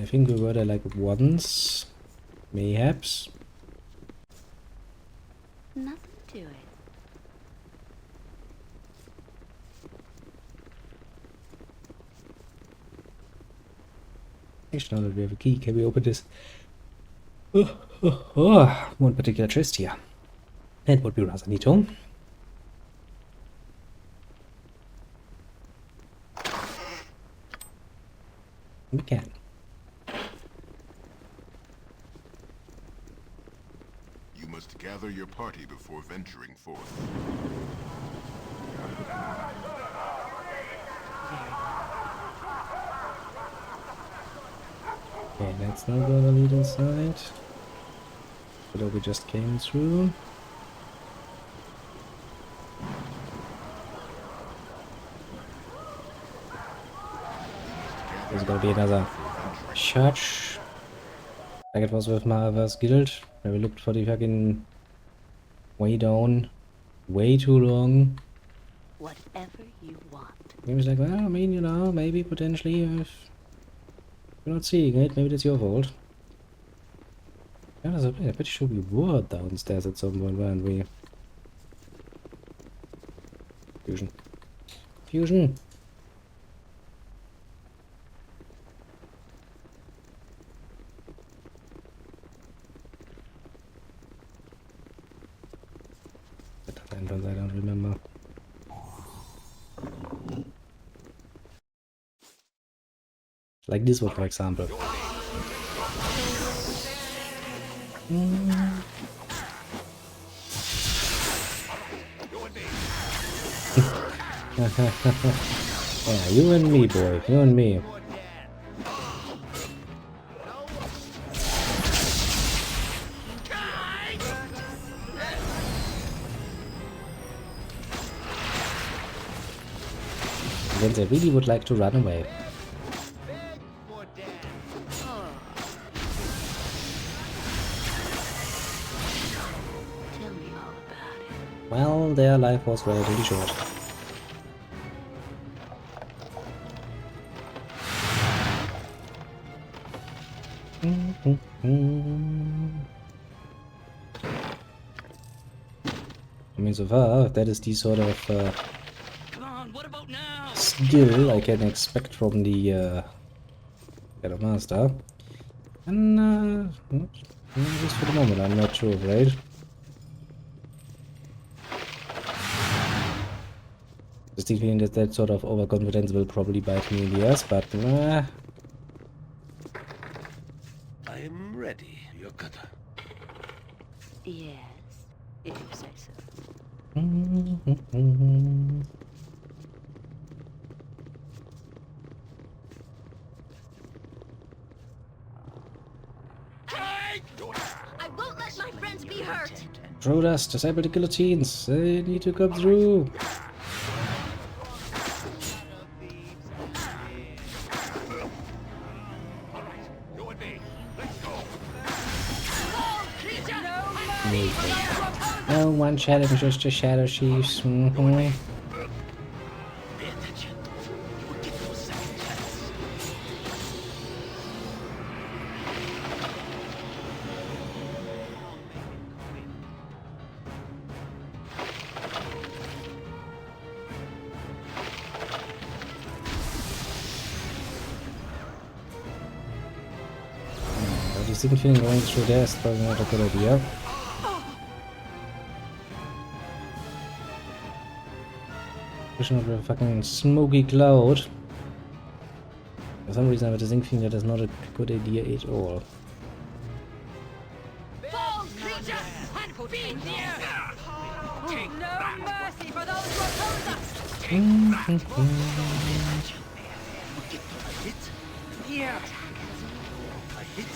I think we were there like once, mayhaps. Nothing to it. Actually, now that we have a key, can we open this? Oh, one particular chest here. That would be rather neato. We can. You must gather your party before venturing forth. Okay, that's not gonna lead inside. But we just came through. There's gonna be another church. Like it was with Mara's guild, where we looked for the fucking way down way too long. Whatever you want. He was like, well, I mean, you know, maybe potentially if you're not seeing it, maybe that's your fault. Yeah, I'm pretty sure we were downstairs at some point, weren't we? Fusion. Fusion! That entrance I don't remember. Like this one, for example. Yeah, you and me, boy. You and me. Then they really would like to run away. Tell me all about it. Well, their life was relatively short. I mean, so far, that is the sort of Come on, what about now? skill I can expect from the Shadow Master. And, just for the moment, I'm not sure, right? Just thinking that that sort of overconfidence will probably bite me in the ass, but I am ready, Yokata. Yes, if you say so. I won't let my friends be hurt. Throw dust, disable the guillotines. They need to come through. No one shadow, just a shadow chiefs. Pay attention. You will get your second chance. But this thing going through there is probably not a good idea. Pushing over a fucking smoky cloud. For some reason I have a thinking that is not a good idea at all. Fall, creature, and feed you! No mercy for those who oppose us! You will get a hit. Here! A hit.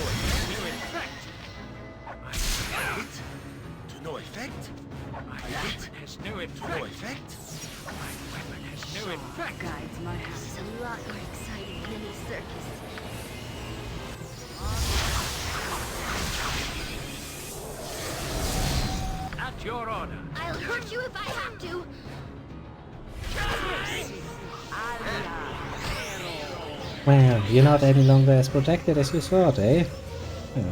No effect! A hit. To no effect. My weapon has no To no effect! effect. My weapon has no effect! Guides my house. This is a lot more exciting than any circus. At your order! I'll hurt you if I have to. Well, you're not any longer as protected as you thought, eh? Yeah.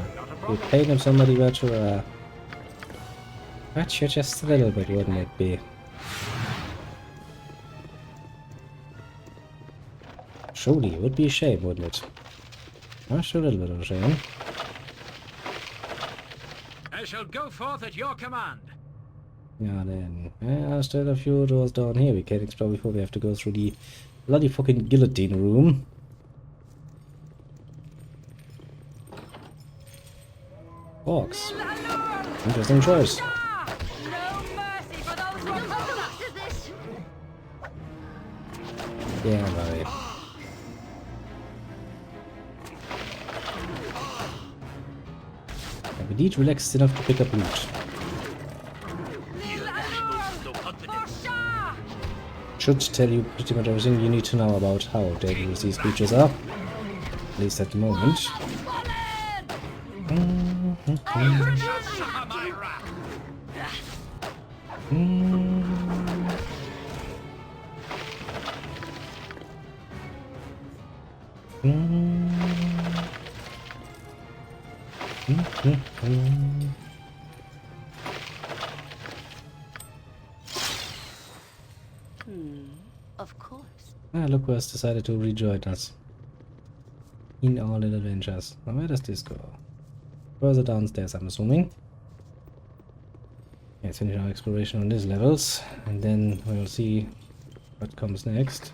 You paid him somebody were to, hurt you just a little bit, wouldn't it be? Surely, it would be a shame, wouldn't it? Just a little bit of a shame. I shall go forth at your command. Yeah, then. There's still a few doors down here we can explore before we have to go through the bloody fucking guillotine room. Orcs. Interesting choice. No mercy for those who oppose us. After this. Yeah, right. I'm indeed relaxed enough to pick up loot. Should tell you pretty much everything you need to know about how dangerous these creatures are. At least at the moment. Of course. Ah, look who has decided to rejoin us. In our little adventures. Now where does this go? Further downstairs, I'm assuming. Let's finish our exploration on these levels, and then we'll see what comes next.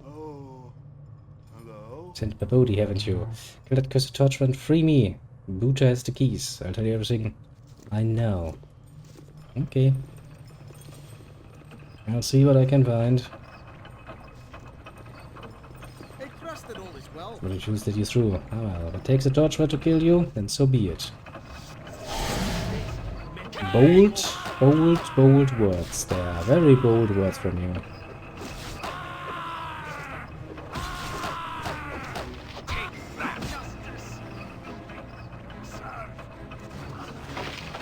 Oh, hello? Sent by Bodhi, haven't you? Kill that cursed torch and free me. Buta has the keys. I'll tell you everything I know. Okay. I'll see what I can find. I trust that all is well. Will you choose that you through? Ah well, if it takes a torchlight to kill you, then so be it. Bold, bold, bold words there. Very bold words from you.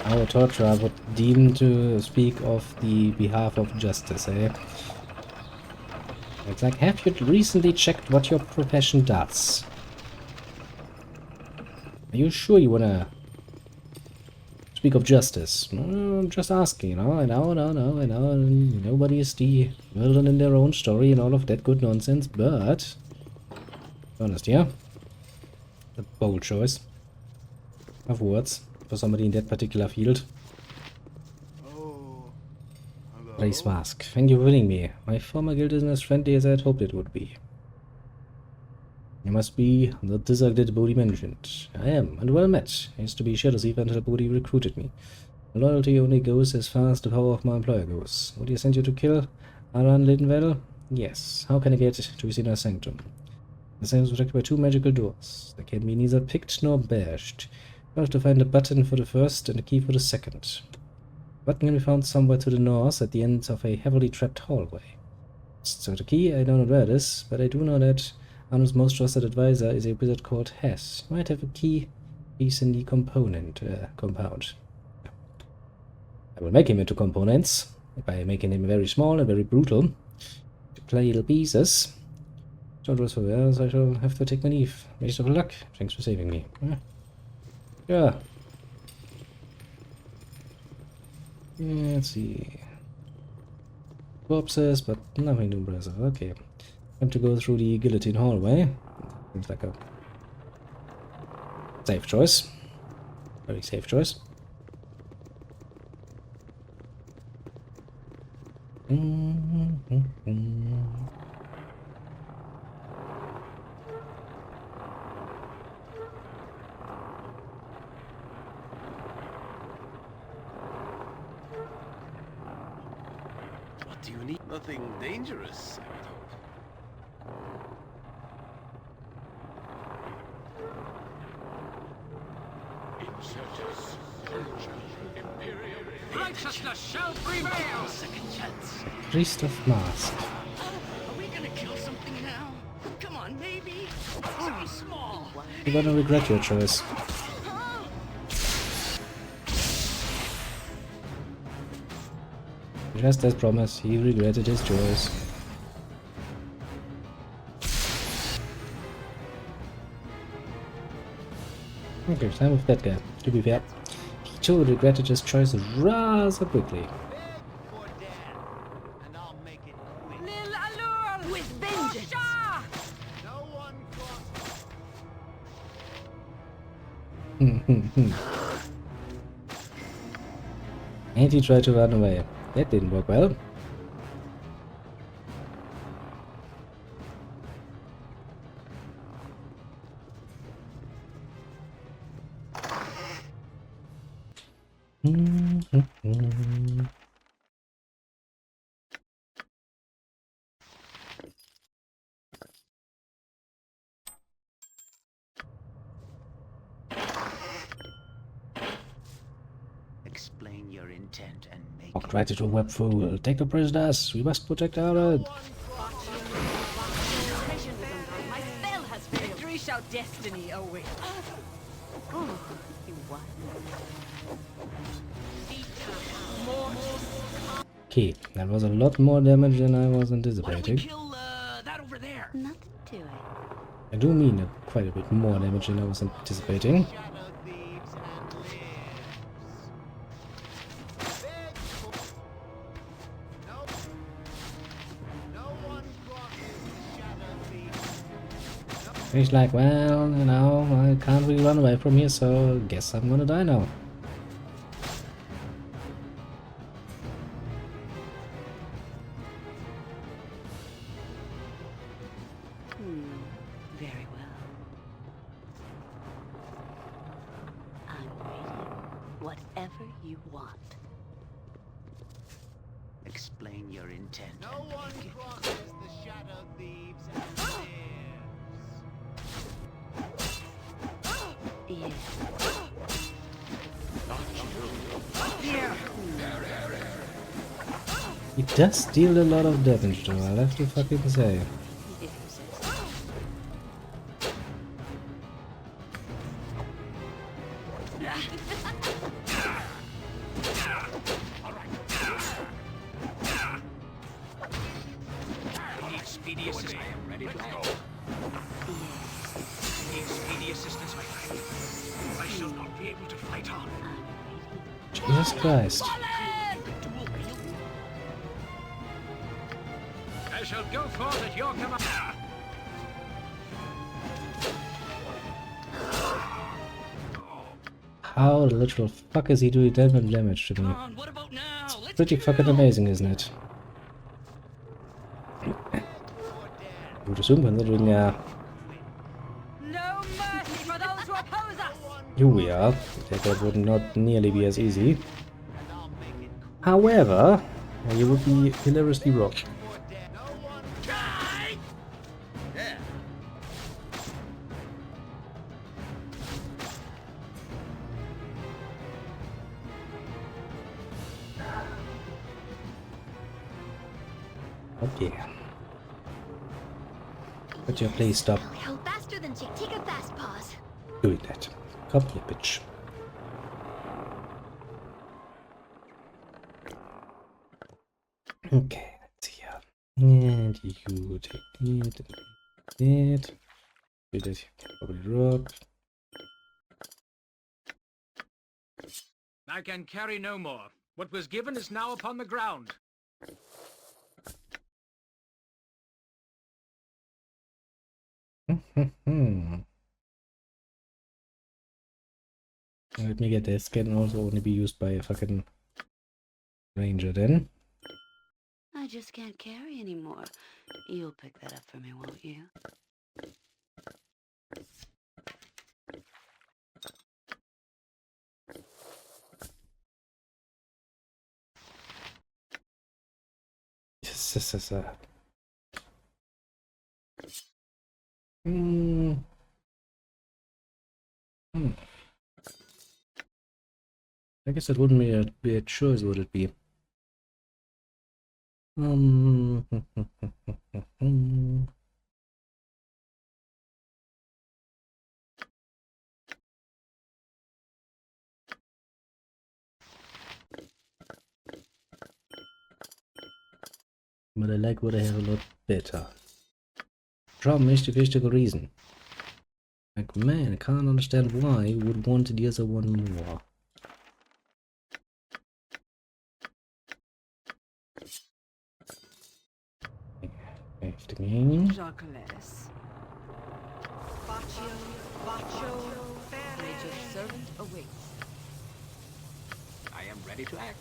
Our torturer would deem to speak of the behalf of justice, eh? It's like, have you recently checked what your profession does? Are you sure you wanna speak of justice? I'm just asking, you know. I know. Nobody is the villain in their own story and all of that good nonsense, but... be honest, yeah? A bold choice of words for somebody in that particular field. Oh, hello? Race Mask, thank you for winning me. My former guild isn't as friendly as I had hoped it would be. You must be the Dizarg that Bodhi mentioned. I am, and well met. I used to be Shadow Thief until Bodhi recruited me. Loyalty only goes as far as the power of my employer goes. Would he send you to kill Aran Lidenwell? Yes. How can I get to his inner sanctum? The sanctum is protected by two magical doors. They can be neither picked nor bashed. You have to find a button for the first and a key for the second. The button can be found somewhere to the north at the end of a heavily trapped hallway. So the key, I don't know where it is, but I do know that Arnold's most trusted advisor is a wizard called Hess. He might have a key piece in the compound. I will make him into components by making him very small and very brutal to play little pieces. So for else I shall have to take my leave. Best of luck. Thanks for saving me. Yeah. Let's see. Corpses, but nothing too impressive. Okay. Time to go through the guillotine hallway. Seems like a safe choice. Very safe choice. What do you need? Nothing dangerous, I would hope. Righteousness shall prevail. Second chance. Priest of Mask. Are we gonna kill something now? Come on, maybe. So small. You're gonna regret your choice. Just as promised, he regretted his choice. Okay, time with that guy. To be fair, he too regretted his choice rather quickly. Lil Allure! With vengeance. Sha! And he tried to run away. That didn't work well. Explain your intent and make Walked right into a web fool. Take the prisoners. We must protect our land. My spell has failed. Victory shall destiny await. Oh, you won. Okay, that was a lot more damage than I was Why don't we anticipating. kill that over there? Nothing to it. I do mean quite a bit more damage than I was anticipating. He's like, well, you know, I can't really run away from here, so guess I'm gonna die now. Very well. I'm waiting. Whatever you want. explain your intent. No and one make it crosses the shadow thieves and lives. Yes. It does deal a lot of damage though, I'll have to fucking say. If you say so. I need speedy assistance. I am ready to go. Need speedy assistance, my friend. I shall not be able to fight on. Jesus Christ. I shall go forth at your command. How the literal fuck is he doing that much damage to me? On, what about now? Let's Pretty fucking amazing, isn't it? I would assume considering No mercy for those who oppose us! here we are, that would not nearly be as easy. However, you would be hilariously wrong. Okay. But you please stop Hell faster than Chick. Take a fast pause. doing that. Come here, bitch. Okay, let's see here. And you take it, and that. With that, you can probably drop. I can carry no more. What was given is now upon the ground. Let me get this. Can also only be used by a fucking ranger then. I just can't carry anymore. You'll pick that up for me, won't you? Yes. I guess it wouldn't be a choice, would it be? But I like what I have a lot better. Traum ist die wichtige Reason. Like, man, I can't understand why you would want the other one more. Okay, the game. Jacques. Baccio, Major servant awaits. I am ready to act.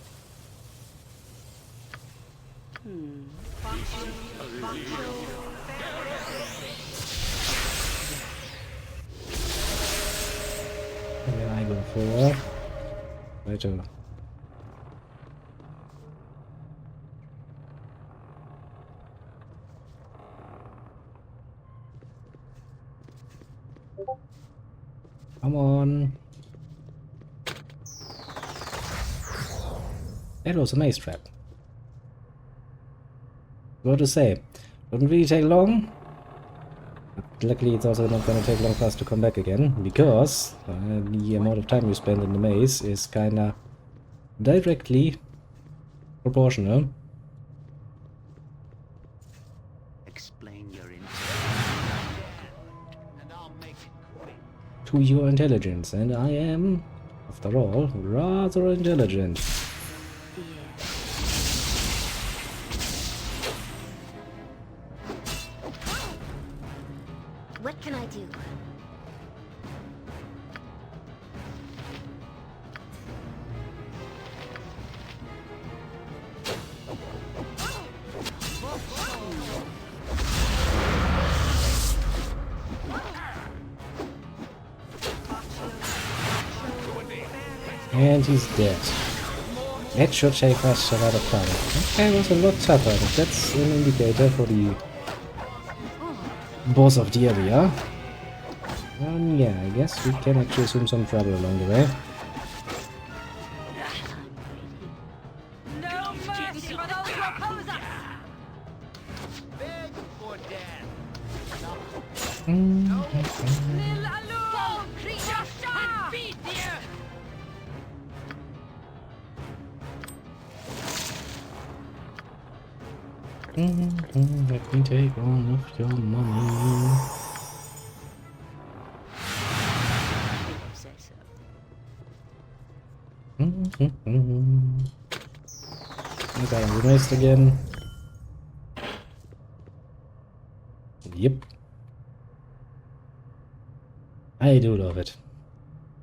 And then I go for later. Come on. That was a nice trap. What to say? Doesn't really take long. But luckily, it's also not gonna take long for us to come back again, because the amount of time you spend in the maze is kinda directly proportional Explain your intent. And I'll make it quick. to your intelligence, and I am, after all, rather intelligent. What can I do? And he's dead. That should save us a lot of time. Okay, was a lot tougher, but that's an indicator for the boss of the area. Yeah, I guess we can actually assume some trouble along the way. No mercy for those who oppose us! Beg for death. Nil alone! Creature and feed the earth! Let me take all of your money. If you say so. Okay, we missed again. Yep. I do love it.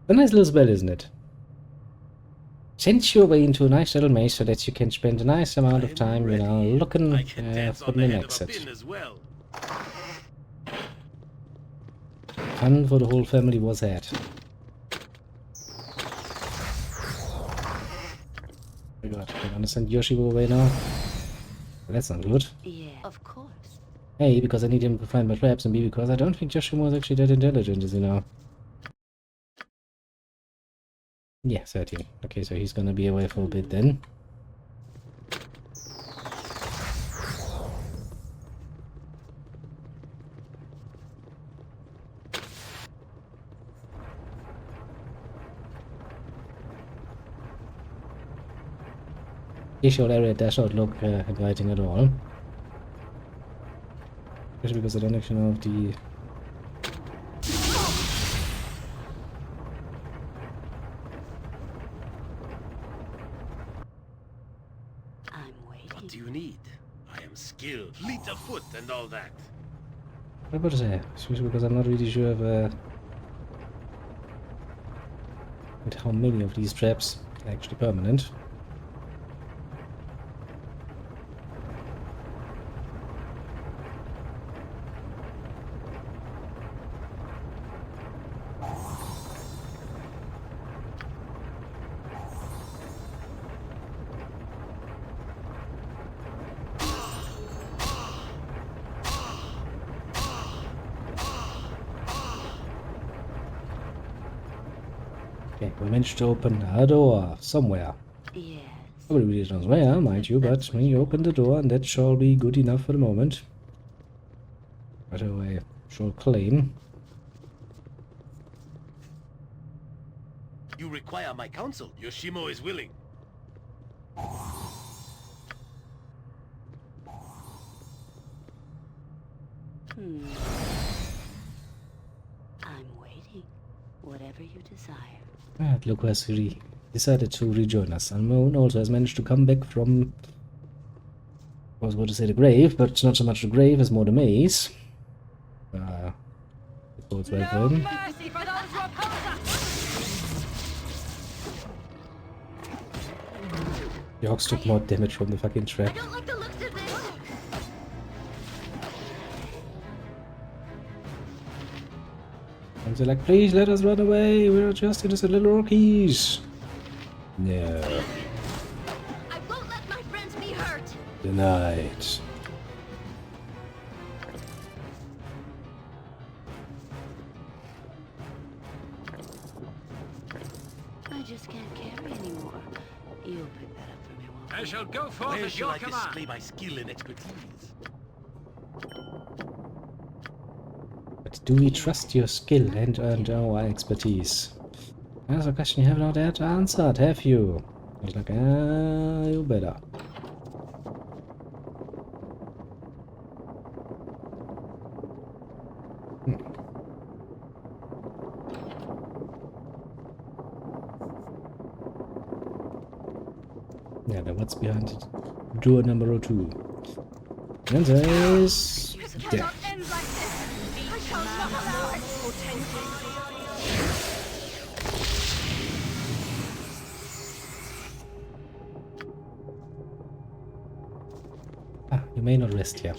A nice little spell, isn't it? Sends you away into a nice little maze so that you can spend a nice amount of time, you know, looking I can dance for on the the head next of a set. pin as well. Fun for the whole family was had. Oh my god, we're gonna send Yoshibo away now? That's not good. Yeah, of course. A, because I need him to find my traps, and B, because I don't think Yoshimo is actually that intelligent, as you know. Yeah, 13. Okay, so he's gonna be away for a bit then. This whole area does not look inviting at all. Especially because I don't actually know if the... I'm waiting. What do you need? I am skilled, fleet of foot and all that. What about to say? Especially because I'm not really sure of with how many of these traps are actually permanent. Okay, we managed to open a door somewhere. Yes. Nobody really knows where, mind you, but we opened the door and that shall be good enough for the moment. But I shall claim. You require my counsel. Yoshimo is willing. I'm waiting. you desire. Look who has decided to rejoin us. Unknown also has managed to come back from, I was about to say the grave, but not so much the grave as more the maze. It bodes well for No him. mercy for those who oppose us! The Hawks took more damage from the fucking trap. I don't like the looks of this. And they're like, please let us run away. We're just innocent little rookies. No. I won't let my friends be hurt. Denied. I just can't carry anymore. You'll pick that up for me, won't I you? shall go forth Where at shall your I command. display my skill and expertise? But do we trust your skill and our expertise? That's a question you have not yet answered, have you? He's like, you better. Yeah, now what's behind it? Door number 2. And there's It death. cannot end like this! I shall not allow it! Ah, you may not rest here.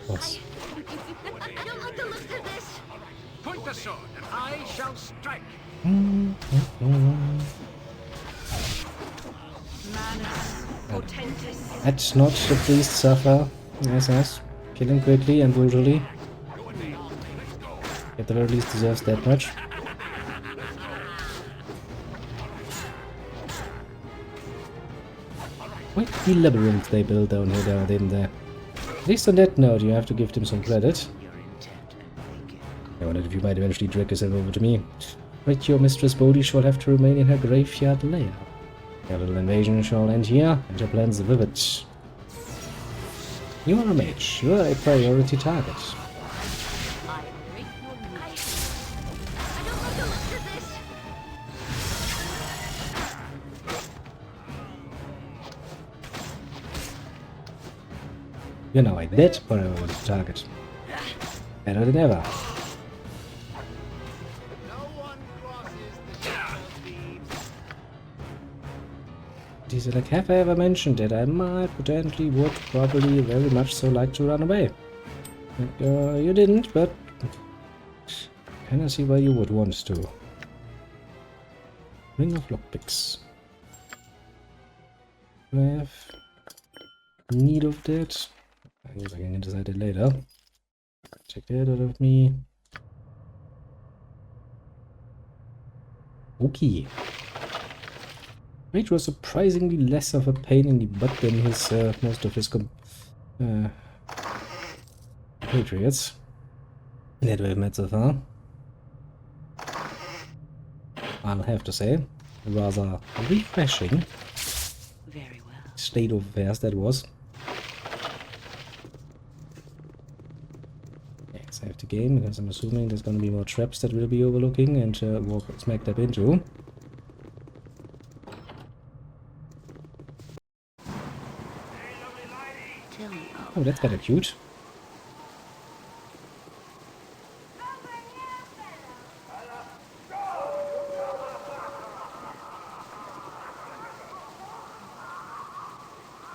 Boss. I don't like the looks of this. Point the sword, and I shall strike. Let not the priest suffer. Yes, yes. Kill him quickly and brutally. At the very least deserves that much. Quite the labyrinth they built down here, didn't they? At least on that note, you have to give them some credit. Your intent and make it. I wondered if you might eventually drag yourself over to me. But your Mistress Bodhi shall have to remain in her graveyard lair. Your little invasion shall end here, and your plans vivid. You are a mage. You are a priority target. I don't like the looks of this. You're now a dead priority target. Better than ever. No one crosses the shadow thieves. He's like, have I ever mentioned that I might potentially would probably very much so like to run away? Like, you didn't, but kinda see why you would want to. Ring of lockpicks. Do I have need of that? I guess I can decide it later. Check that out of me. Okay. Rage was surprisingly less of a pain in the butt than his most of his compatriots that we've met so far. I'll have to say, rather refreshing Very well. state of affairs that was. Yeah, save the game because I'm assuming there's gonna be more traps that we'll be overlooking and walk smack dab into. Tell me, Oh, that's kinda cute.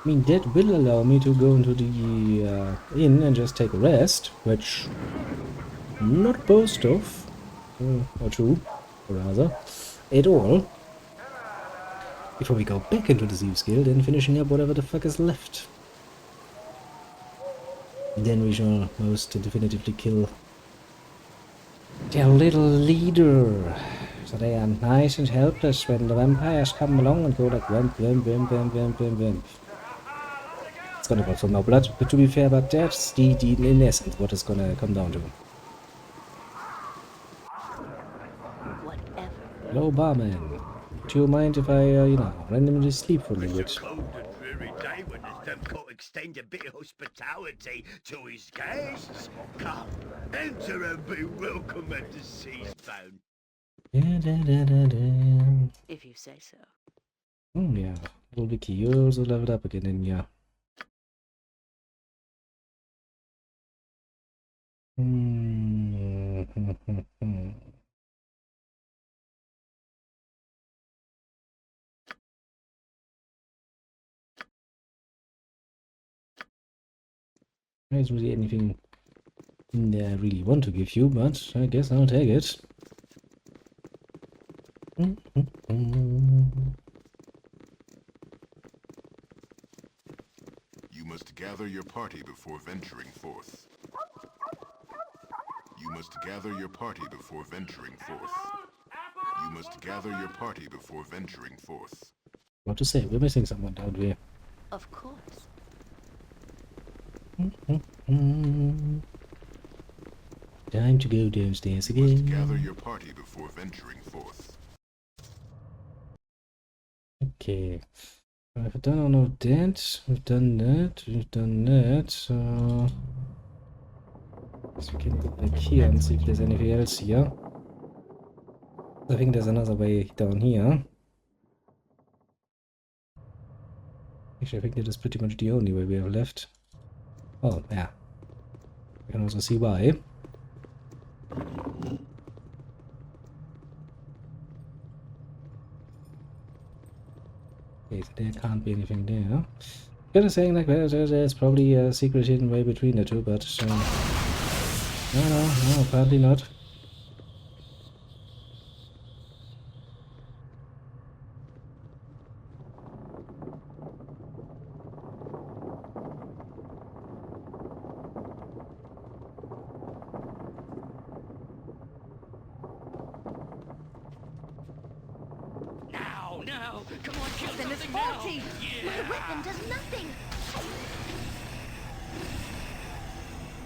I mean, that will allow me to go into the inn and just take a rest, which I'm not opposed of, or to, or rather, at all. Before we go back into the Thieves Guild and finishing up whatever the fuck is left. Then we shall most definitively kill their little leader. So they are nice and helpless when the vampires come along and go like vamp, vamp, vamp, vamp, vamp, vamp, vamp. It's gonna go for no blood, but to be fair, but that's the in essence what it's gonna come down to. whatever. Hello, barman. Do you mind if I, randomly sleep for a little bit? Cold and dreary day when there's them got to extend a bit of hospitality to his guests. Come, enter and be welcome at the sea's bone. If you say so. Oh yeah, little Vicky, you also leveled up again in yeah. There's really anything in there I really want to give you, but I guess I'll take it. You must gather your party before venturing forth. You must gather your party before venturing forth. You must gather your party before venturing forth. What to say? We're missing someone down here. Of course. Time to go downstairs You must again. gather your party before venturing forth. Okay. I've done all of that. We've done that. We've done that. So we can go back here and see if there's anything else here. I think there's another way down here. Actually, I think that is pretty much the only way we have left. Oh, yeah. You can also see why. Okay, so there can't be anything there. Kinda saying like there's probably a secret hidden way between the two, but no, apparently not. Now, come on, kill then it's something now. faulty. My weapon does nothing.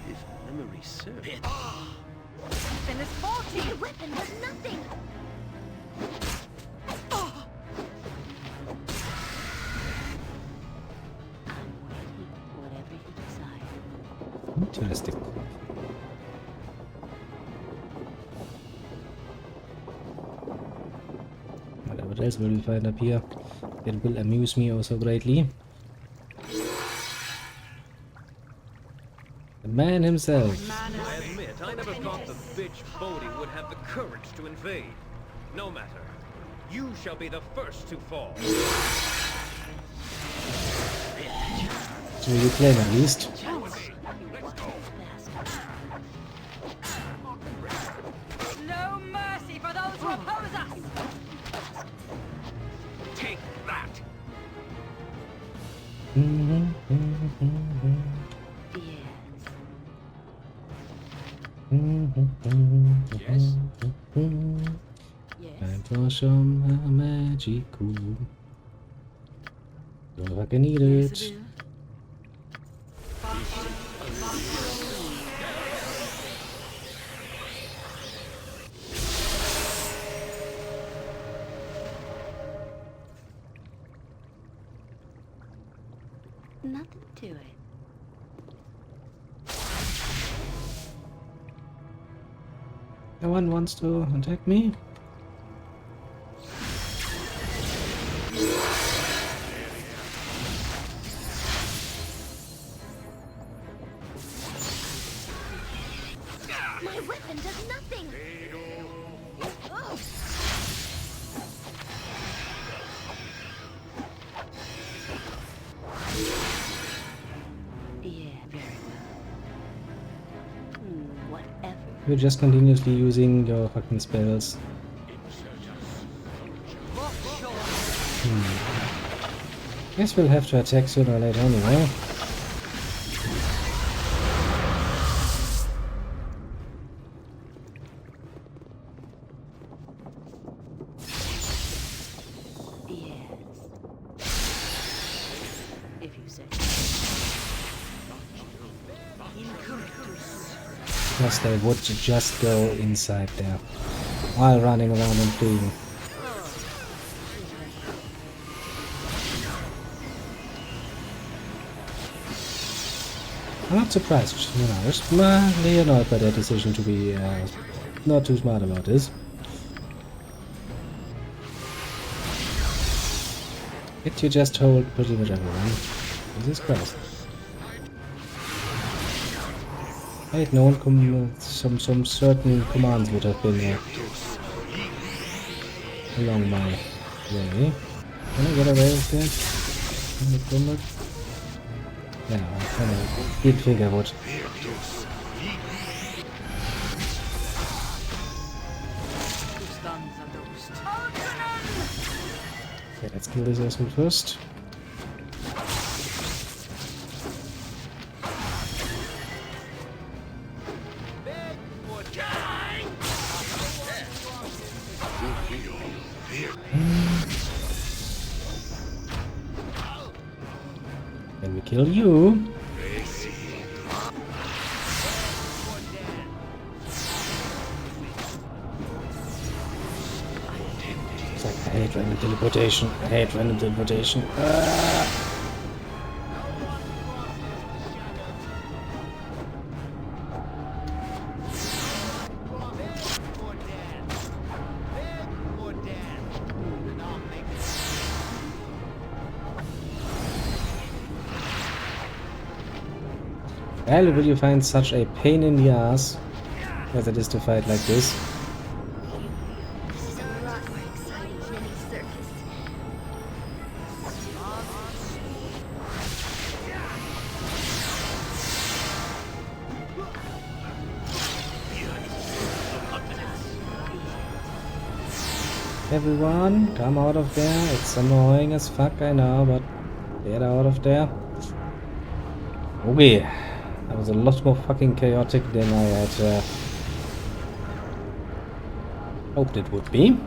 If memory serves. Then it's faulty. My weapon does nothing. I'm waiting. Whatever you decide. Interesting. What else will we find up here that will amuse me also greatly? The man himself. I admit, I never thought the bitch Bodhi would have the courage to invade. No matter. You shall be the first to fall. So you claim at least. No mercy for those who oppose us. Take that! Yes. Yes? Yes. Time for some magical. Don't know if I can eat it. Nothing to it. No one wants to attack me. My weapon does nothing. Oh. Yeah, very well. Whatever. You're just continuously using your fucking spells. Guess we'll have to attack sooner or later anyway. Yes. If you say. Because they would just go inside there while running around and fleeing. I'm not surprised, you know, I was mildly annoyed by their decision to be not too smart about this. Did you just hold pretty much everyone? Jesus Christ. I had known some certain commands would have been along my way. Can I get away with that? Yeah, I kind of did think I would. Okay, let's kill this asshole first. Then we kill you. It's like, I hate random teleportation. I hate random teleportation. Rarely will you find such a pain in the ass as it is to fight like this. This is a lot more exciting than any circus. Everyone, come out of there. It's annoying as fuck, I know, but get out of there. Okay, that was a lot more fucking chaotic than I had hoped it would be.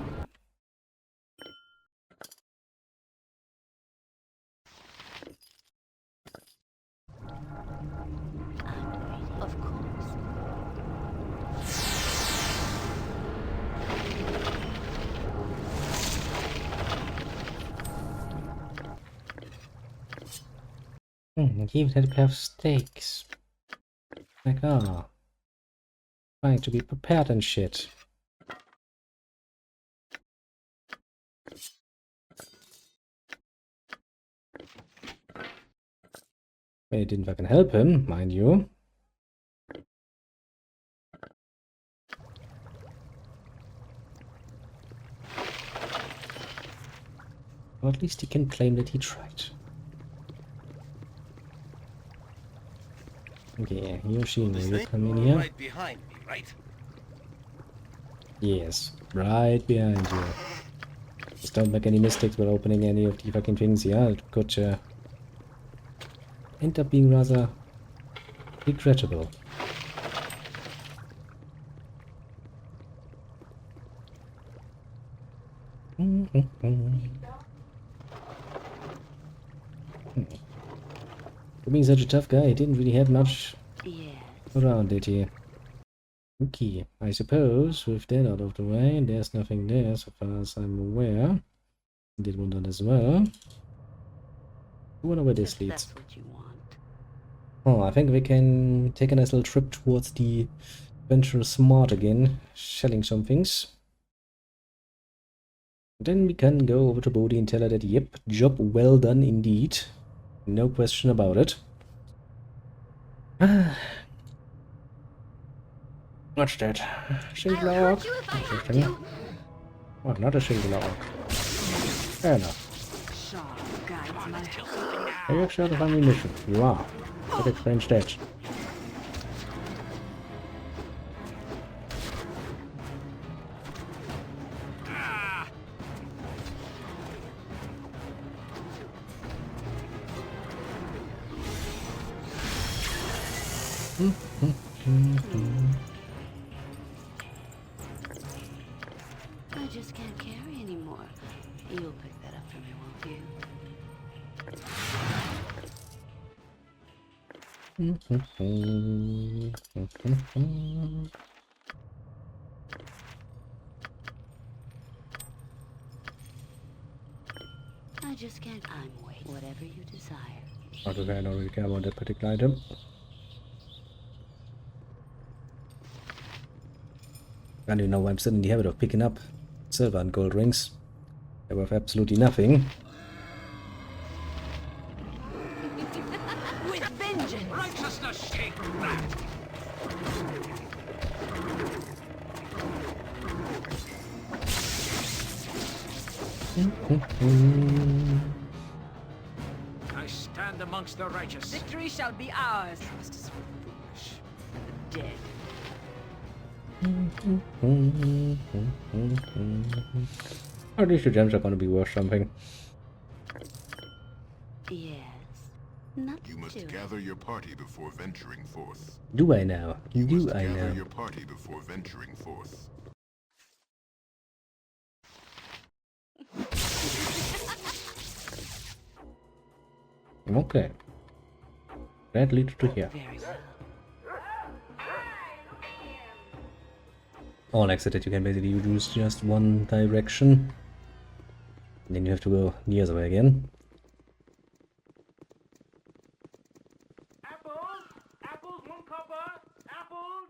Of course. And even had to have steaks. Like, oh. Trying to be prepared and shit. Well, it didn't fucking help him, mind you. Or at least he can claim that he tried. Okay, Yoshino, you come in here. Right behind me, right? Yes, right behind you. Just don't make any mistakes while opening any of the fucking things here. It could end up being rather regrettable. For being such a tough guy, he didn't really have much Yes. around, did he? Okay, I suppose with that out of the way, there's nothing there so far as I'm aware. Did one done as well. I wonder where this If leads. that's what you want. Oh, I think we can take a nice little trip towards the adventurous mart again, selling some things. Then we can go over to Bodhi and tell her that, yep, job well done indeed. No question about it. What's that? I'll Singular hurt orc? you if I have Interesting. to. Well, not a singular orc. Fair enough. Shaw guides my Are you short of ammunition? You are. That explains that. I just can't carry anymore. You'll pick that up for me, won't you? I just can't. I'm waiting. Whatever you desire. Not that I don't really care about that particular item. I don't even know why I'm still in the habit of picking up silver and gold rings. They're worth absolutely nothing. With vengeance! Righteousness, take that! I stand amongst the righteous. Victory shall be ours. Trust is foolish. The dead. At least the gems are gonna be worth something. Yes. Not You must too. gather your party before venturing forth. Do I now? You Do must I gather now? your party before venturing forth. Okay. That leads to here. Very well. All exit that you can basically use just one direction. Then you have to go the other way again. Apples? Apples, 1 copper? Apples?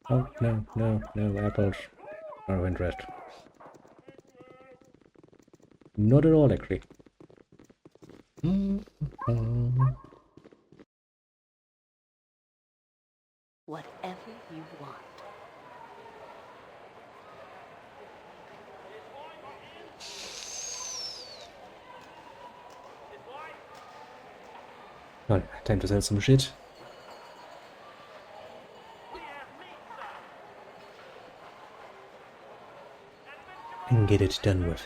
Oh, no, apples are of interest. Not at all, actually. Whatever you want. Oh, time to sell some shit. And get it done with.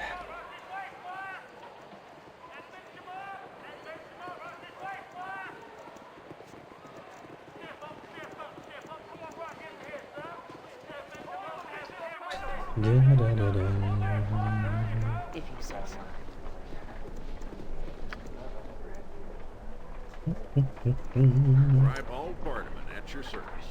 If you say so. Ribald Barterman at your service.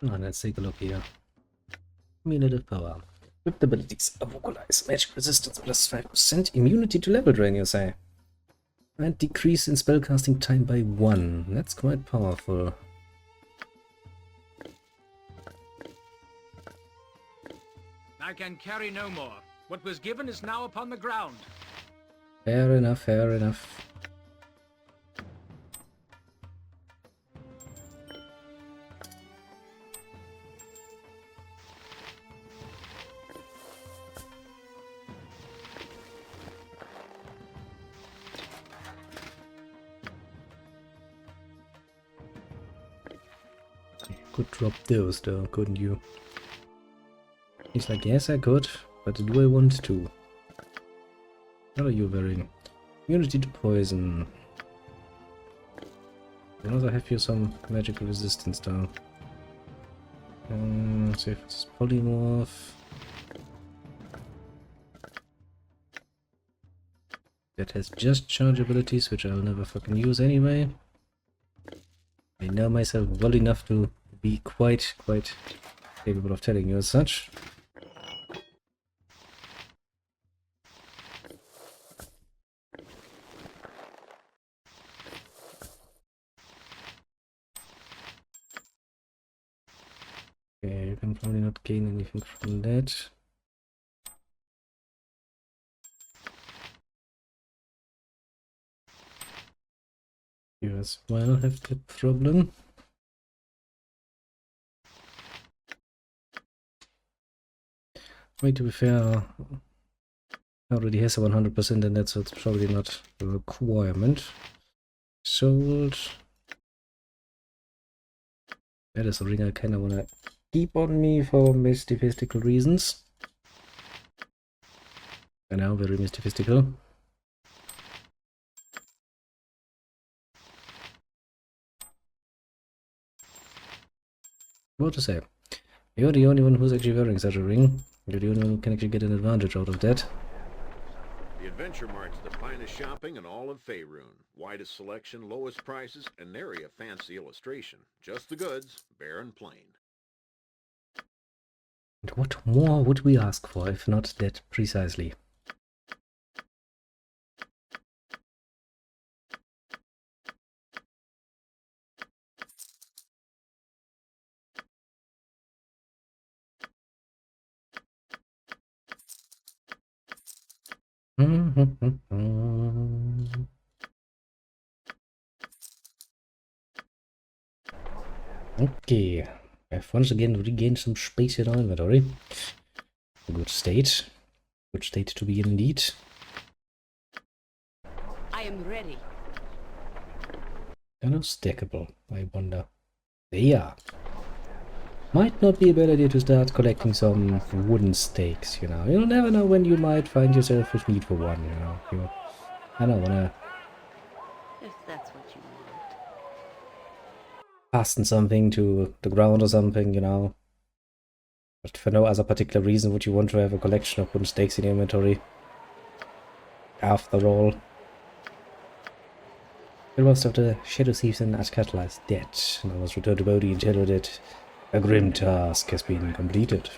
Now let's take a look here. Cumulative power. Equipped abilities. Vocalize. Magic resistance plus 5%. Immunity to level drain, you say. And decrease in spellcasting time by 1. That's quite powerful. I can carry no more. What was given is now upon the ground. Fair enough, fair enough. Could drop those though, couldn't you? He's like, yes I could, but do I want to? What are you wearing? Immunity to poison. I also have here some magical resistance though. See if it's polymorph. That has just charge abilities, which I'll never fucking use anyway. I know myself well enough to be quite capable of telling you as such. Okay, you can probably not gain anything from that. You as well have that problem. Wait, to be fair, already has a 100% and that's probably not a requirement. Sold. That is a ring I kinda wanna keep on me for mystifistical reasons. I know, very mystifistical. What to say? You're the only one who's actually wearing such a ring. You're the only one who can actually get an advantage out of that. The Adventure Mart's the finest shopping in all of Faerun. Widest selection, lowest prices, and nary a fancy illustration. Just the goods, bare and plain. And what more would we ask for, if not that precisely? Okay, I've once again regained some space in our inventory. A good state. Good state to be in indeed. I am ready. Kind of stackable, I wonder. There you are. Might not be a bad idea to start collecting some wooden stakes, you know. You'll never know when you might find yourself with need for one, you know. I don't wanna If that's what you want. fasten something to the ground or something, you know. But for no other particular reason would you want to have a collection of wooden stakes in your inventory. After all. The most of the Shadow Thieves in Atkatla is dead, and I was returned to Bodhi and tell her that a grim task has been completed.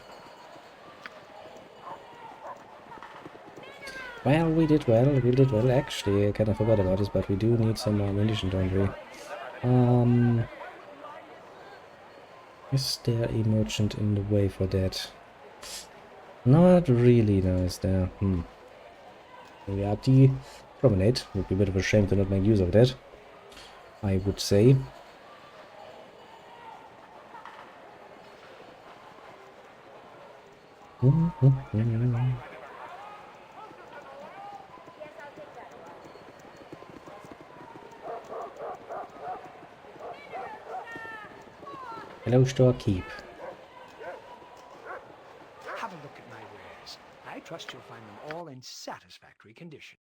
Well, we did well, actually. I kind of forgot about this, but we do need some more ammunition, don't we? Is there a merchant in the way for that? Not really, no, is there? We are the promenade. Would be a bit of a shame to not make use of that, I would say. Hello, storekeep. Have a look at my wares. I trust you'll find them all in satisfactory condition.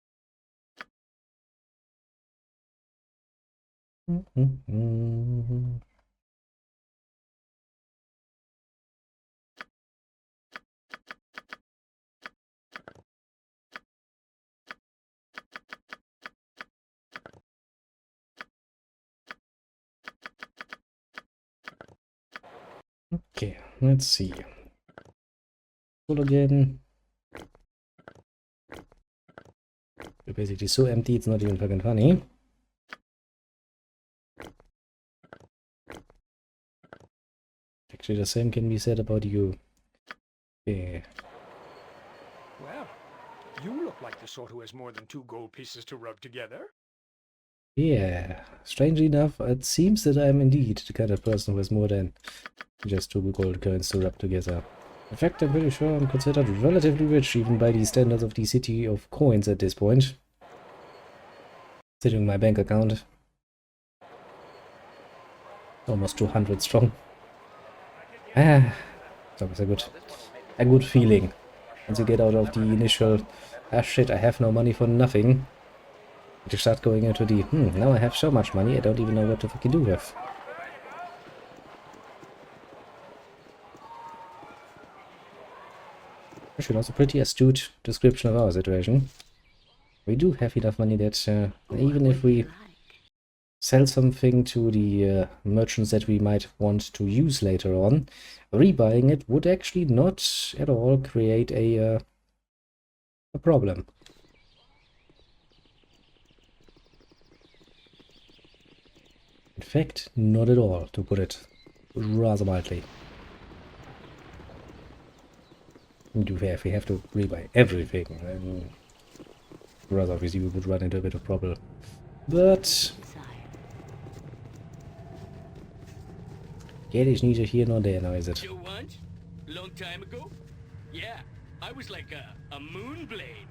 Okay, let's see. Full again. We're basically so empty, it's not even fucking funny. Actually, the same can be said about you. Yeah. Well, you look like the sort who has more than 2 gold pieces to rub together. Yeah. Strangely enough, it seems that I'm indeed the kind of person who has more than just 2 gold coins to rub together. In fact, I'm pretty sure I'm considered relatively rich, even by the standards of the city of coins at this point. Considering my bank account. Almost 200 strong. Ah, it's always a good feeling. Once you get out of the initial, ah shit, I have no money for nothing. You start going into the, now I have so much money, I don't even know what to fucking do with. Actually, also pretty astute description of our situation. We do have enough money that even if we sell something to the merchants that we might want to use later on, rebuying it would actually not at all create a problem. In fact, not at all, to put it rather mildly. If we have to rebuy everything, then rather obviously we would run into a bit of problem. But that is neither here nor there now, is it? You once? Long time ago? Yeah, I was like a moon blade.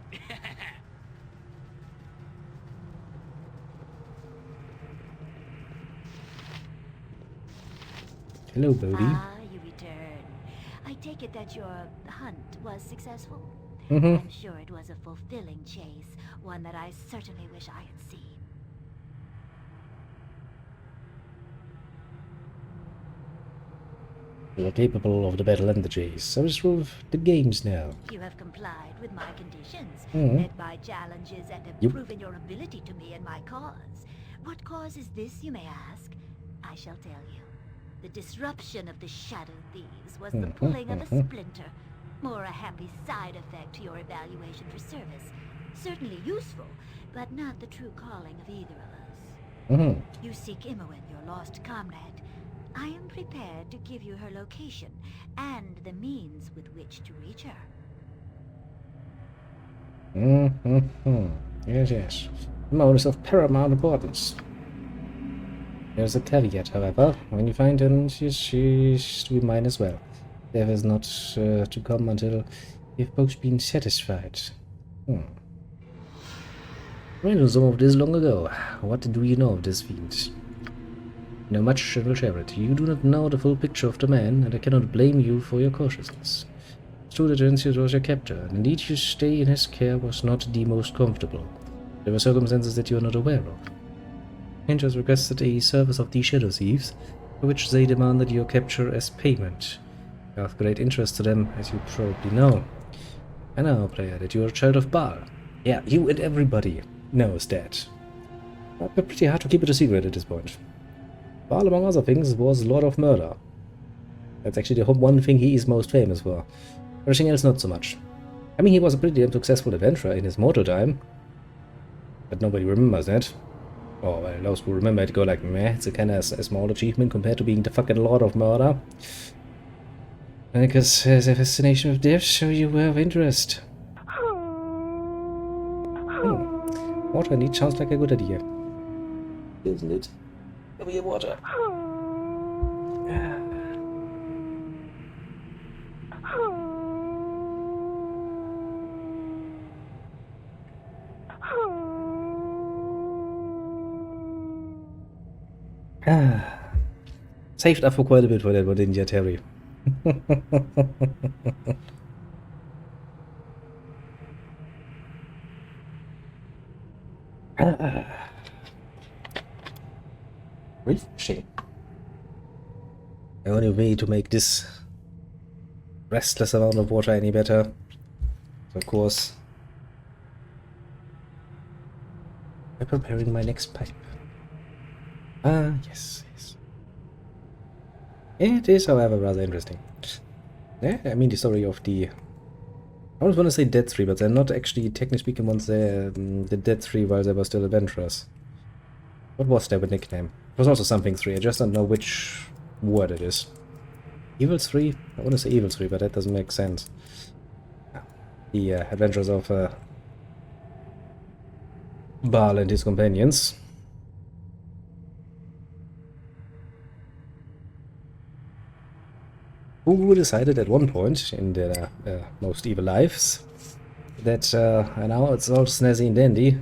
Hello, Bodhi. Ah, you return. I take it that your hunt was successful? Mm-hmm. I'm sure it was a fulfilling chase, one that I certainly wish I had seen. You are capable of the battle and the chase. So is true of the games now. You have complied with my conditions, Mhm. met my challenges, and have Yep. proven your ability to me and my cause. What cause is this, you may ask? I shall tell you. The disruption of the Shadow Thieves was the pulling of a splinter. More a happy side effect to your evaluation for service. Certainly useful, but not the true calling of either of us. You seek Imoen, your lost comrade. I am prepared to give you her location and the means with which to reach her. Yes, yes. Imoen is of paramount importance. There's a caveat, however. When you find her, she's to be mine as well. Death is not to come until you've both been satisfied. I knew some of this long ago. What do you know of this fiend? You know much and will share it. You do not know the full picture of the man, and I cannot blame you for your cautiousness. It's true that Vincius was your captor, and indeed your stay in his care was not the most comfortable. There were circumstances that you are not aware of. Rangers requested a service of the Shadow Thieves, for which they demanded your capture as payment. You are of great interest to them, as you probably know. I know, player, that you are a child of Baal. Yeah, you and everybody knows that. But pretty hard to keep it a secret at this point. Baal, among other things, was Lord of Murder. That's actually the one thing he is most famous for. Everything else not so much. I mean, he was a pretty damn successful adventurer in his mortal time. But nobody remembers that. Oh, well, those who remember it go like, meh, it's a kind of a small achievement compared to being the fucking Lord of Murder. Because there's a fascination with death, so you were of interest. Water indeed sounds like a good idea. Isn't it? Give me water. Saved up for quite a bit for that one, didn't you, Terry? Refreshing. The only way to make this restless amount of water any better, of course, by preparing my next pipe. Yes. It is, however, rather interesting. Yeah, I mean the story of the... I always want to say Dead Three, but they're not actually, technically speaking, once they're the Dead Three while they were still adventurers. What was their nickname? It was also something 3, I just don't know which word it is. Evils 3? I want to say Evils 3, but that doesn't make sense. The adventures of Baal and his companions. Who decided at one point in their most evil lives that now it's all snazzy and dandy.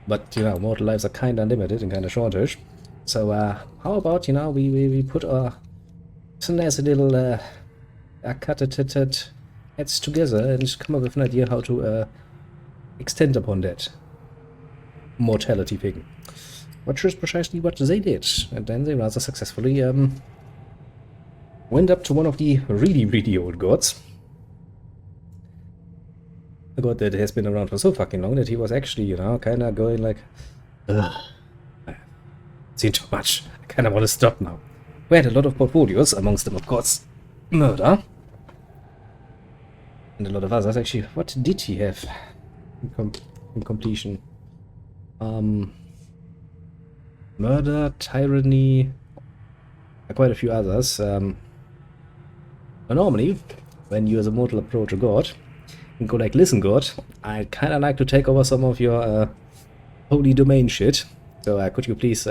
But, you know, mortal lives are kind of unlimited and kind of shortish. So, how about, you know, we put our snazzy little cut heads together and come up with an idea how to extend upon that mortality thing. Which is precisely what they did. And then they rather successfully went up to one of the really old gods. A god that has been around for so fucking long that he was actually, you know, kind of going like, ugh, I've seen too much. I kind of want to stop now. We had a lot of portfolios, amongst them, of course, murder. And a lot of others, actually. What did he have in completion? Murder, tyranny, quite a few others. Normally, when you as a mortal approach a god, and go like, listen god, I'd kind of like to take over some of your holy domain shit, so could you please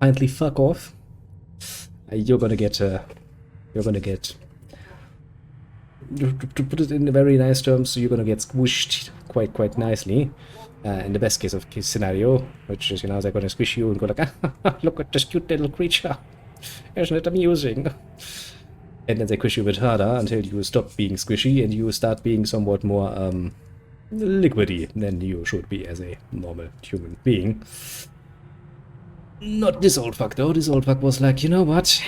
kindly fuck off? You're gonna get, to put it in very nice terms, so you're gonna get squished quite nicely, in the best case scenario, which is, you know, they're gonna squish you and go like, ah, look at this cute little creature, isn't it amusing? And then they squish you a bit harder until you stop being squishy and you start being somewhat more liquidy than you should be as a normal human being. Not this old fuck though. This old fuck was like, you know what?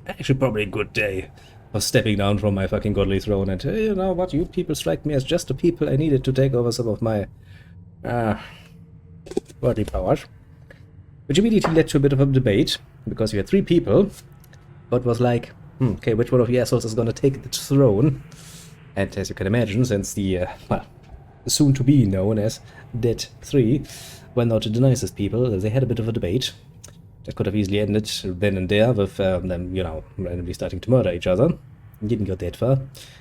Actually probably a good day for stepping down from my fucking godly throne and, you know what, you people strike me as just the people I needed to take over some of my godly powers. Which immediately led to a bit of a debate, because you had 3 people, but was like, okay, which one of you assholes is gonna take the throne? And as you can imagine, since the, well, soon-to-be known as Dead 3 were not the nicest people, they had a bit of a debate. That could have easily ended then and there with them, you know, randomly starting to murder each other. Didn't go that far.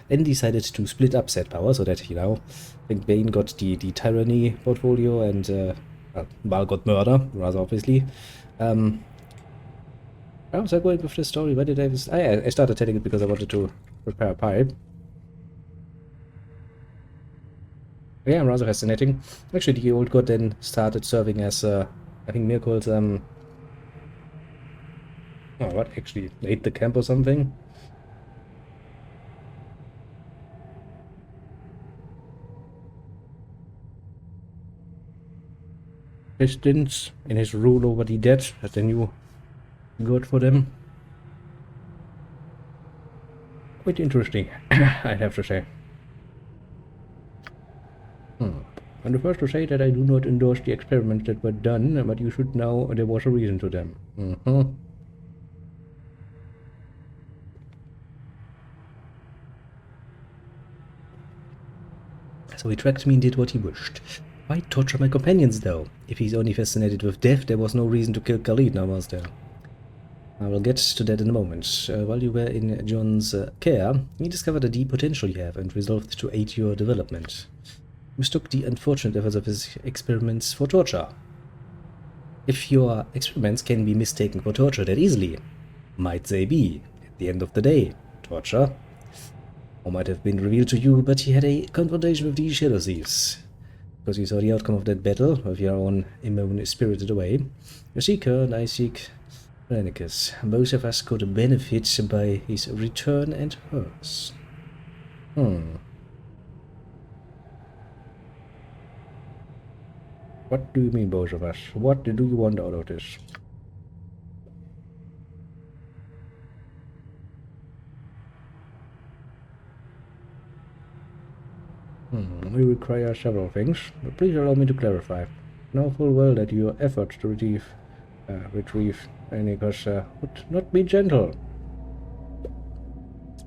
Then decided to split up said power so that, you know, I think Bane got the tyranny portfolio and Val got murder, rather obviously. How was I going with this story? Why did I started telling it because I wanted to prepare a pipe. Yeah, rather fascinating. Actually, the old god then started serving as, I think Mirkul's, oh, what, actually, laid the camp or something? His stints in his rule over the dead as the new god for them. Quite interesting, I'd have to say. I'm the first to say that I do not endorse the experiments that were done, but you should know there was a reason to them. So he tracked me and did what he wished. Why torture my companions, though? If he's only fascinated with death, there was no reason to kill Khalid, now was there? I will get to that in a moment. While you were in John's care, he discovered the deep potential you have and resolved to aid your development. He mistook the unfortunate efforts of his experiments for torture. If your experiments can be mistaken for torture that easily, might they be, at the end of the day, torture? Or might have been revealed to you, but he had a confrontation with these shadow thieves. Because you saw the outcome of that battle, with your own immune spirited away. You seek her, and I seek Renicus. Both of us could benefit by his return and hers. What do you mean, both of us? What do you want out of this? We require several things, but please allow me to clarify. Know full well that your efforts to retrieve Renicus would not be gentle.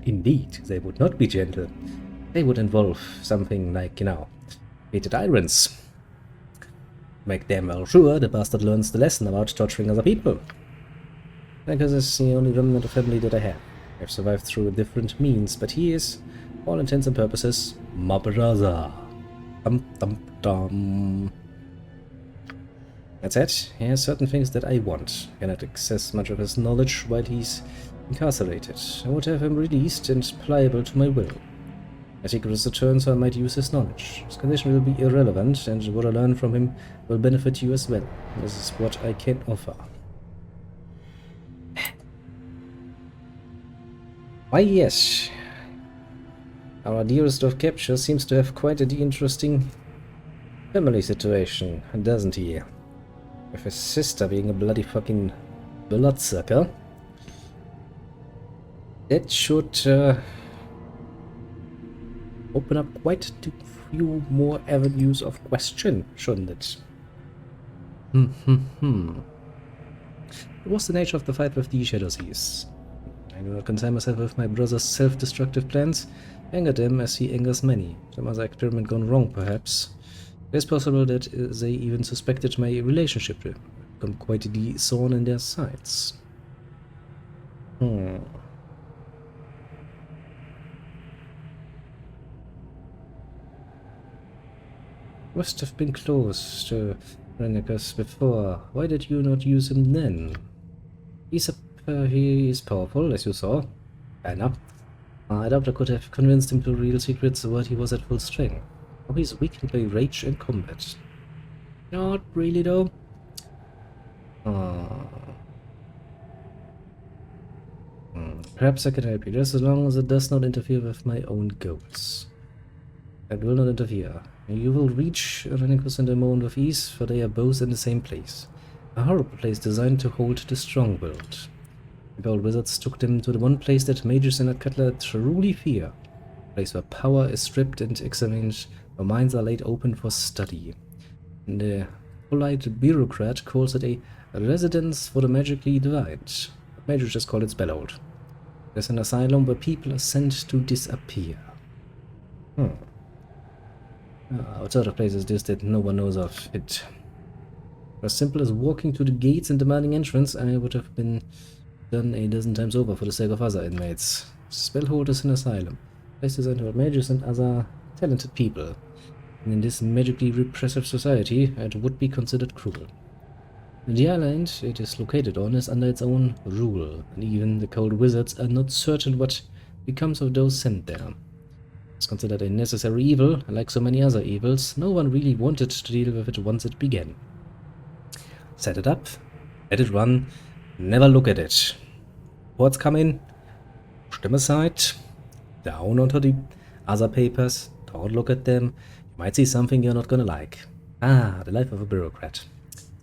Indeed, they would not be gentle. They would involve something like, you know, hated irons. Make damn well sure the bastard learns the lesson about torturing other people. Renicus is the only remnant of family that I have. I've survived through different means, but he is, for all intents and purposes, my brother. That said, he has certain things that I want. I cannot access much of his knowledge while he's incarcerated. I would have him released and pliable to my will. My secret is returned, so I might use his knowledge. His condition will be irrelevant, and what I learn from him will benefit you as well. This is what I can offer. Why, yes. Our dearest of capture seems to have quite an interesting family situation, doesn't he? With his sister being a bloody fucking bloodsucker. That should open up quite a few more avenues of question, shouldn't it? What was the nature of the fight with the Shadow Thieves? I do not concern myself with my brother's self-destructive plans. Angered him as he angers many. Some other experiment gone wrong, perhaps. It is possible that they even suspected my relationship to him. Become quite the thorn in their sides. Must have been close to Renicus before. Why did you not use him then? He is powerful, as you saw. Banner. I doubt I could have convinced him to reveal secrets while he was at full strength. Now he's weakened by rage and combat. Not really, though. Perhaps I can help you, just as long as it does not interfere with my own goals. It will not interfere. You will reach Renicus and Amon with ease, for they are both in the same place. A horrible place designed to hold the strong-willed. The old wizards took them to the one place that mages and cutler truly fear. A place where power is stripped and examined, where minds are laid open for study. And the polite bureaucrat calls it a A residence for the magically divine. Majors just call it Spellhold. There's an asylum where people are sent to disappear. What sort of place is this that no one knows of? It as simple as walking to the gates and demanding entrance, I would have been done a dozen times over for the sake of other inmates. Spellhold is an asylum. Place designed for mages and other talented people. And in this magically repressive society, it would be considered cruel. The island it is located on is under its own rule, and even the cold wizards are not certain what becomes of those sent there. It's considered a necessary evil, like so many other evils. No one really wanted to deal with it once it began. Set it up, let it run, never look at it. Reports come in, Stimme aside, down onto the other papers, don't look at them. You might see something you're not gonna like. Ah, the life of a bureaucrat.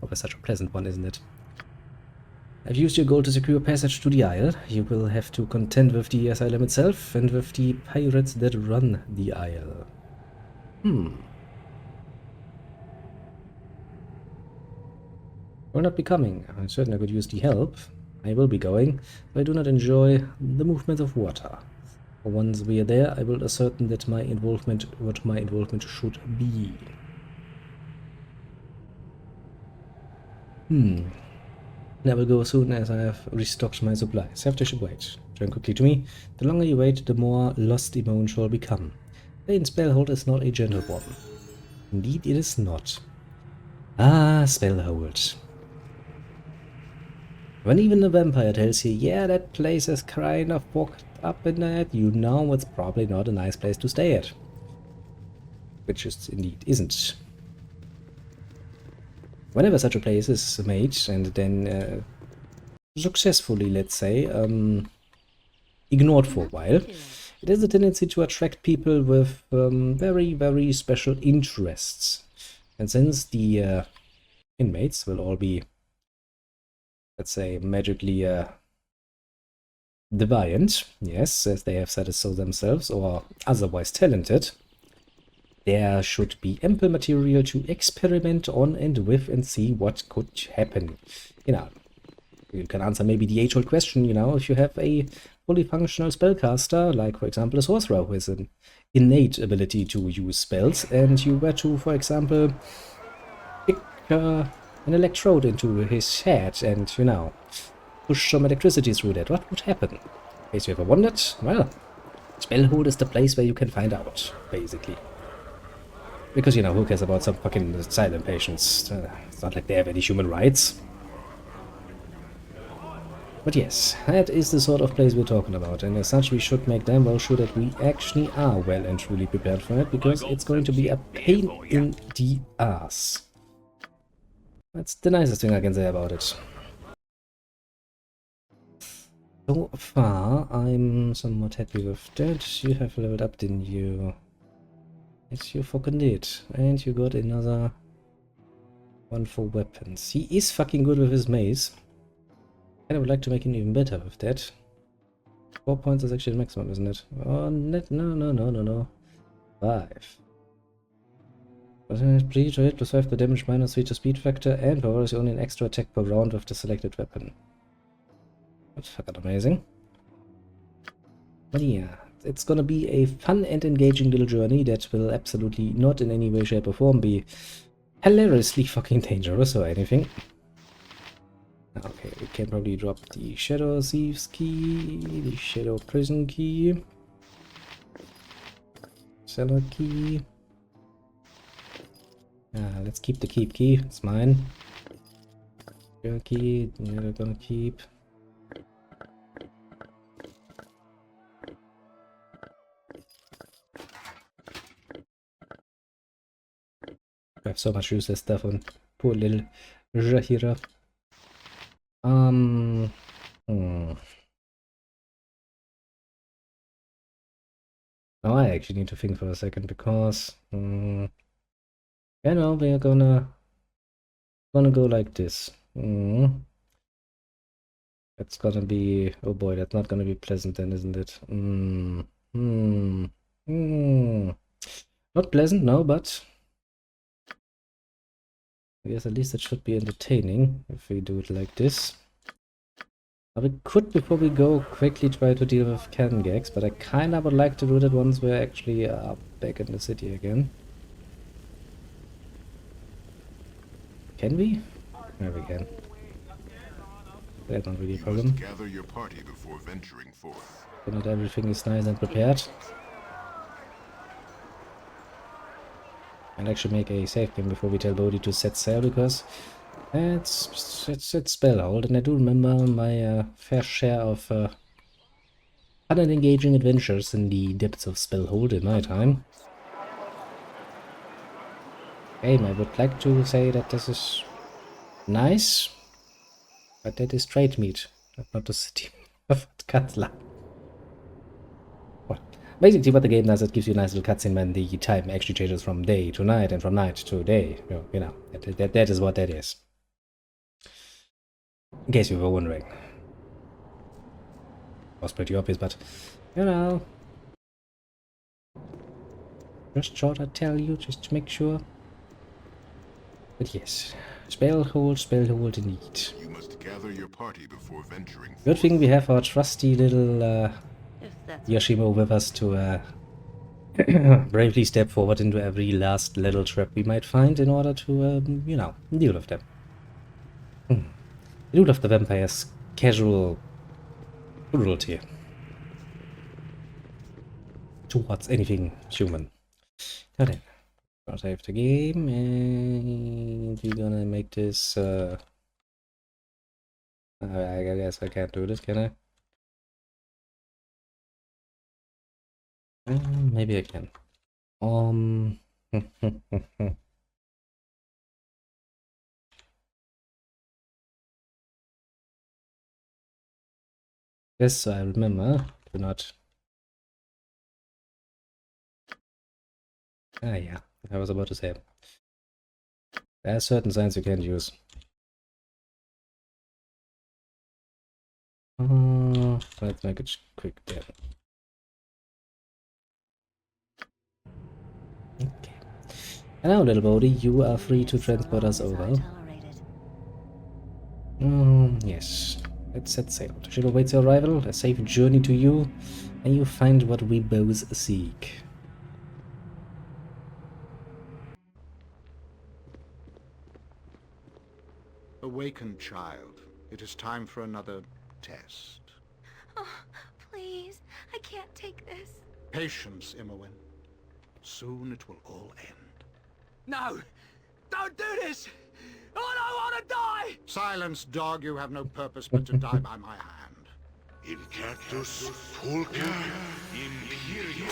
Always such a pleasant one, isn't it? I've used your gold to secure passage to the Isle. You will have to contend with the asylum itself and with the pirates that run the Isle. Will not be coming. I certainly could use the help. I will be going, but I do not enjoy the movement of water. Once we are there, I will ascertain that my involvement, what my involvement should be. I will go as soon as I have restocked my supplies. Have to should wait. Turn quickly to me. The longer you wait, the more lost Emon shall become. Plain Spellhold is not a gentle one. Indeed, it is not. Ah, Spellhold. When even a vampire tells you, yeah, that place is kind of fucked up in that, you know it's probably not a nice place to stay at. Which is indeed isn't. Whenever such a place is made and then successfully, let's say, ignored for a while, it has a tendency to attract people with very, very special interests. And since the inmates will all be, let's say, magically deviant, yes, as they have said it so themselves, or otherwise talented, there should be ample material to experiment on and with and see what could happen. You know, you can answer maybe the age-old question, you know, if you have a fully functional spellcaster, like for example a sorcerer who has an innate ability to use spells, and you were to, for example, pick an electrode into his head and, you know, push some electricity through that, what would happen? In case you ever wondered, well, Spellhold is the place where you can find out, basically. Because, you know, who cares about some fucking asylum patients? It's not like they have any human rights. But yes, that is the sort of place we're talking about, and as such we should make damn well sure that we actually are well and truly prepared for it, because it's going to be a pain in the ass. That's the nicest thing I can say about it. So far, I'm somewhat happy with that. You have leveled up, didn't you? Yes, you fucking did. And you got another one for weapons. He is fucking good with his mace. And I would like to make him even better with that. 4 points is actually the maximum, isn't it? Oh, no. 5. Please to hit plus 5 the damage minus 3 to speed factor, and power is only an extra attack per round with the selected weapon. That's fucking amazing. But yeah, it's gonna be a fun and engaging little journey that will absolutely not in any way, shape or form be hilariously fucking dangerous or anything. Okay, we can probably drop the Shadow Thieves key, the Shadow Prison key, Cellar key. Let's keep the keep key, it's mine. Your key, we're gonna keep. I have so much useless stuff on poor little Jahira. Now I actually need to think for a second, because you know, we're gonna go like this. That's gonna be, oh boy, that's not gonna be pleasant then, isn't it? Not pleasant, no, but I guess at least it should be entertaining if we do it like this. We could, before we go, quickly try to deal with cannon gags, but I kinda would like to do that once we're actually back in the city again. Can we? There we can. That's not really a problem. You must gather your party before venturing forth. So not everything is nice and prepared. And actually make a save game before we tell Bodhi to set sail, because it's Spellhold, and I do remember my fair share of fun and engaging adventures in the depths of Spellhold in my time. I would like to say that this is nice, but that is trade meat, not the city of Katla. Well, basically what the game does, it gives you a nice little cutscene when the time actually changes from day to night and from night to day. You know, that is what that is. In case you were wondering. Was pretty obvious, but you know. Just thought I'd tell you, just to make sure. But yes, Spellhold indeed. You must gather your party before venturing forth. Good thing we have our trusty little Yoshimo with us to bravely step forward into every last little trap we might find in order to, you know, deal with them. Deal with the vampire's casual cruelty towards anything human. Now then, I'll save the game, and we're gonna make this, I guess I can't do this, can I? Maybe I can. Yes, I remember. Do not. Yeah, I was about to say. There are certain signs you can't use. Let's make it quick there. Okay. And now, little Bodhi, you are free to transport us over. Yes. Let's set sail. The ship awaits your arrival, a safe journey to you, and you find what we both seek. Awaken, child. It is time for another test. Oh, please. I can't take this. Patience, Imowen. Soon it will all end. No! Don't do this! I don't want to die! Silence, dog. You have no purpose but to die by my hand. Incactus pulca imperium.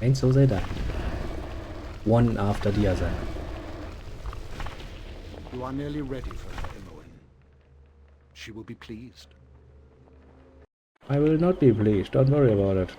And so they die. One after the other. You are nearly ready for her, Imowen. She will be pleased. I will not be pleased, don't worry about it.